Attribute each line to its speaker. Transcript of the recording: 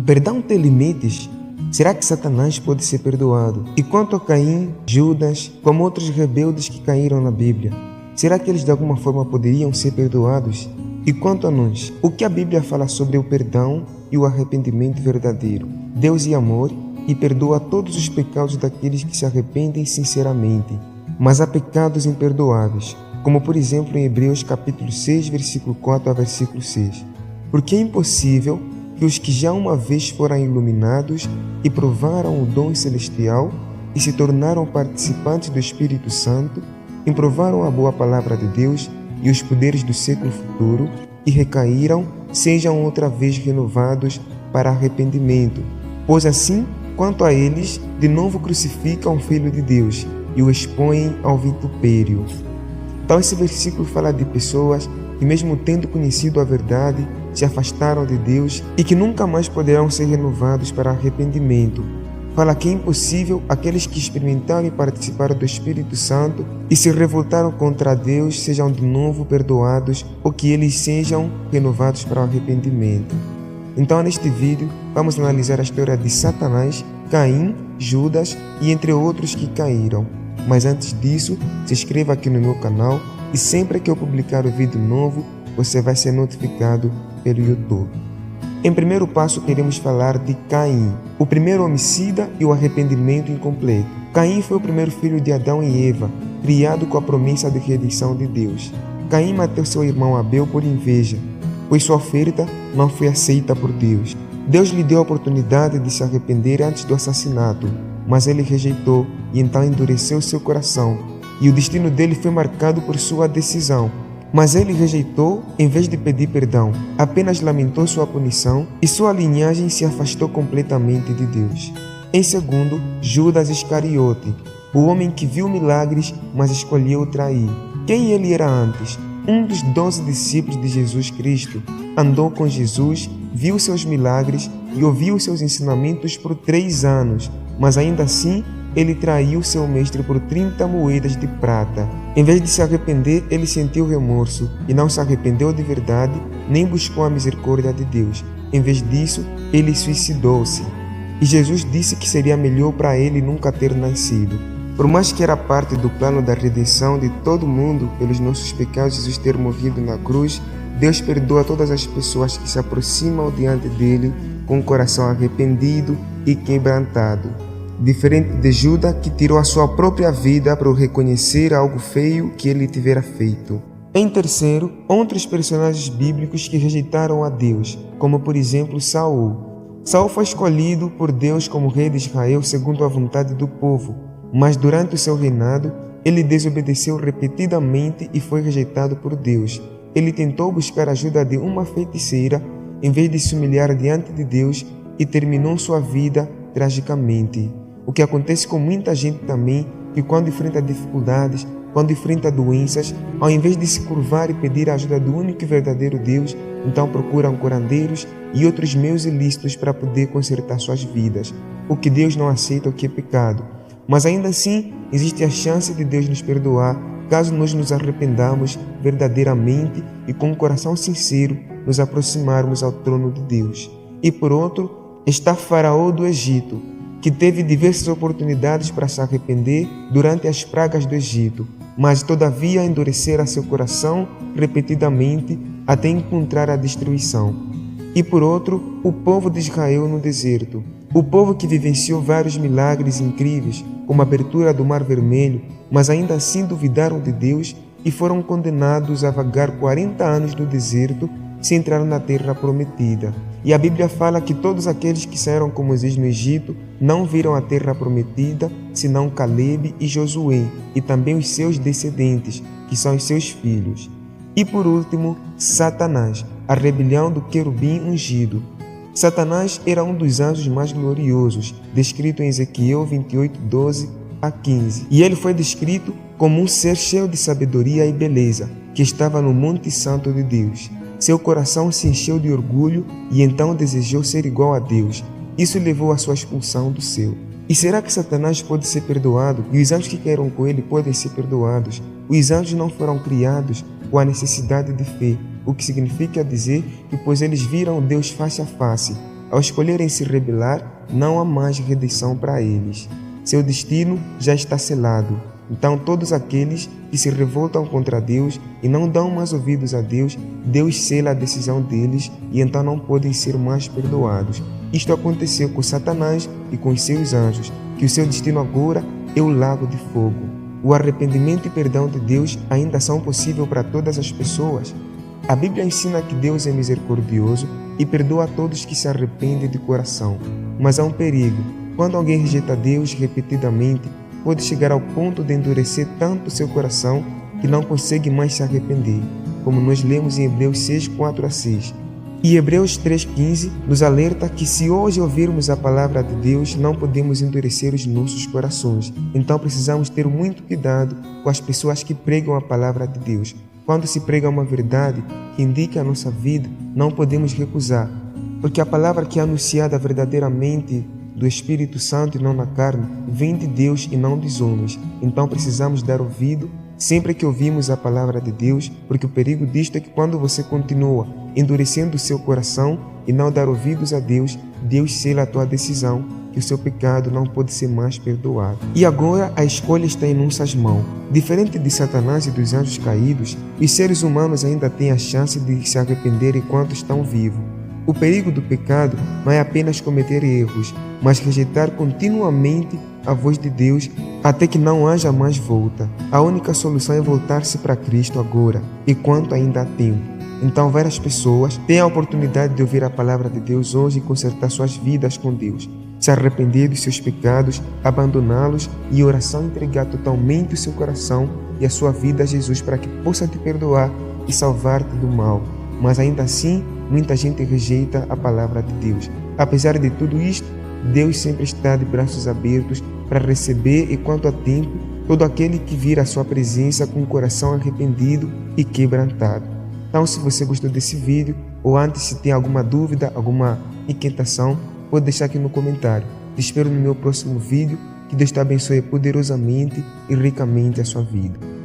Speaker 1: perdão tem limites? Será que Satanás pode ser perdoado? E quanto a Caim, Judas, como outros rebeldes que caíram na Bíblia, será que eles de alguma forma poderiam ser perdoados? E quanto a nós, o que a Bíblia fala sobre o perdão e o arrependimento verdadeiro? Deus é amor e perdoa todos os pecados daqueles que se arrependem sinceramente. Mas há pecados imperdoáveis, como por exemplo em Hebreus capítulo 6, versículo 4 a versículo 6. Porque é impossível que os que já uma vez foram iluminados e provaram o dom celestial e se tornaram participantes do Espírito Santo, e provaram a boa palavra de Deus e os poderes do século futuro, e recaíram, sejam outra vez renovados para arrependimento. Pois assim, quanto a eles, de novo crucificam o Filho de Deus e o expõem ao vitupério. Então esse versículo fala de pessoas que, mesmo tendo conhecido a verdade, se afastaram de Deus e que nunca mais poderão ser renovados para arrependimento. Fala que é impossível aqueles que experimentaram e participaram do Espírito Santo e se revoltaram contra Deus sejam de novo perdoados ou que eles sejam renovados para o arrependimento. Então neste vídeo vamos analisar a história de Satanás, Caim, Judas e entre outros que caíram. Mas antes disso, se inscreva aqui no meu canal e sempre que eu publicar um vídeo novo, você vai ser notificado pelo YouTube. Em primeiro passo, queremos falar de Caim, o primeiro homicida e o arrependimento incompleto. Caim foi o primeiro filho de Adão e Eva, criado com a promessa de redenção de Deus. Caim matou seu irmão Abel por inveja, pois sua oferta não foi aceita por Deus. Deus lhe deu a oportunidade de se arrepender antes do assassinato, mas ele rejeitou e então endureceu seu coração, e o destino dele foi marcado por sua decisão. Mas ele rejeitou, em vez de pedir perdão, apenas lamentou sua punição e sua linhagem se afastou completamente de Deus. Em segundo, Judas Iscariote, o homem que viu milagres, mas escolheu trair. Quem ele era antes? Um dos 12 discípulos de Jesus Cristo. Andou com Jesus, viu seus milagres e ouviu seus ensinamentos por 3 anos, mas ainda assim ele traiu seu mestre por 30 moedas de prata. Em vez de se arrepender, ele sentiu remorso e não se arrependeu de verdade, nem buscou a misericórdia de Deus. Em vez disso, ele suicidou-se. E Jesus disse que seria melhor para ele nunca ter nascido. Por mais que era parte do plano da redenção de todo mundo pelos nossos pecados Jesus ter morrido na cruz, Deus perdoa todas as pessoas que se aproximam diante dele com o coração arrependido e quebrantado. Diferente de Judas, que tirou a sua própria vida para reconhecer algo feio que ele tivera feito. Em terceiro, outros personagens bíblicos que rejeitaram a Deus, como por exemplo Saul. Saul foi escolhido por Deus como rei de Israel segundo a vontade do povo, mas durante o seu reinado, ele desobedeceu repetidamente e foi rejeitado por Deus. Ele tentou buscar a ajuda de uma feiticeira em vez de se humilhar diante de Deus e terminou sua vida tragicamente. O que acontece com muita gente também, que quando enfrenta dificuldades, quando enfrenta doenças, ao invés de se curvar e pedir a ajuda do único e verdadeiro Deus, então procuram curandeiros e outros meios ilícitos para poder consertar suas vidas. O que Deus não aceita, o que é pecado. Mas ainda assim, existe a chance de Deus nos perdoar, caso nós nos arrependamos verdadeiramente e com um coração sincero nos aproximarmos ao trono de Deus. E por outro, está Faraó do Egito, que teve diversas oportunidades para se arrepender durante as pragas do Egito, mas todavia endurecera seu coração repetidamente até encontrar a destruição. E por outro, o povo de Israel no deserto, o povo que vivenciou vários milagres incríveis, como a abertura do Mar Vermelho, mas ainda assim duvidaram de Deus e foram condenados a vagar 40 anos no deserto sem entrar na terra prometida. E a Bíblia fala que todos aqueles que saíram com Moisés no Egito não viram a terra prometida, senão Caleb e Josué, e também os seus descendentes, que são os seus filhos. E por último, Satanás, a rebelião do querubim ungido. Satanás era um dos anjos mais gloriosos, descrito em Ezequiel 28, 12 a 15. E ele foi descrito como um ser cheio de sabedoria e beleza, que estava no Monte Santo de Deus. Seu coração se encheu de orgulho e então desejou ser igual a Deus. Isso levou à sua expulsão do céu. E será que Satanás pode ser perdoado e os anjos que caíram com ele podem ser perdoados? Os anjos não foram criados com a necessidade de fé, o que significa dizer que pois eles viram Deus face a face, Ao escolherem se rebelar, não há mais redenção para eles. Seu destino já está selado. Então todos aqueles que se revoltam contra Deus e não dão mais ouvidos a Deus, Deus sela a decisão deles e então não podem ser mais perdoados. Isto aconteceu com Satanás e com os seus anjos, que o seu destino agora é o lago de fogo. O arrependimento e perdão de Deus ainda são possíveis para todas as pessoas. A Bíblia ensina que Deus é misericordioso e perdoa a todos que se arrependem de coração. Mas há um perigo. Quando alguém rejeita Deus repetidamente, pode chegar ao ponto de endurecer tanto seu coração que não consegue mais se arrepender, como nós lemos em Hebreus 6, 4-6. E Hebreus 3,15 nos alerta que se hoje ouvirmos a palavra de Deus, não podemos endurecer os nossos corações. Então precisamos ter muito cuidado com as pessoas que pregam a palavra de Deus. Quando se prega uma verdade que indica a nossa vida, não podemos recusar, porque a palavra que é anunciada verdadeiramente do Espírito Santo e não na carne, vem de Deus e não dos homens. Então precisamos dar ouvido sempre que ouvimos a palavra de Deus, porque o perigo disto é que quando você continua endurecendo o seu coração e não dar ouvidos a Deus, Deus sela a tua decisão, que o seu pecado não pode ser mais perdoado. E agora a escolha está em nossas mãos. Diferente de Satanás e dos anjos caídos, os seres humanos ainda têm a chance de se arrepender enquanto estão vivos. O perigo do pecado não é apenas cometer erros, mas rejeitar continuamente a voz de Deus até que não haja mais volta. A única solução é voltar-se para Cristo agora, enquanto ainda há tempo. Então várias pessoas têm a oportunidade de ouvir a palavra de Deus hoje e consertar suas vidas com Deus, se arrepender dos seus pecados, abandoná-los e em oração entregar totalmente o seu coração e a sua vida a Jesus para que possa te perdoar e salvar-te do mal. Mas ainda assim, muita gente rejeita a palavra de Deus. Apesar de tudo isto, Deus sempre está de braços abertos para receber, enquanto há tempo, todo aquele que vir à sua presença com o coração arrependido e quebrantado. Então, se você gostou desse vídeo, ou antes se tem alguma dúvida, alguma inquietação, pode deixar aqui no comentário. Te espero no meu próximo vídeo. Que Deus te abençoe poderosamente e ricamente a sua vida.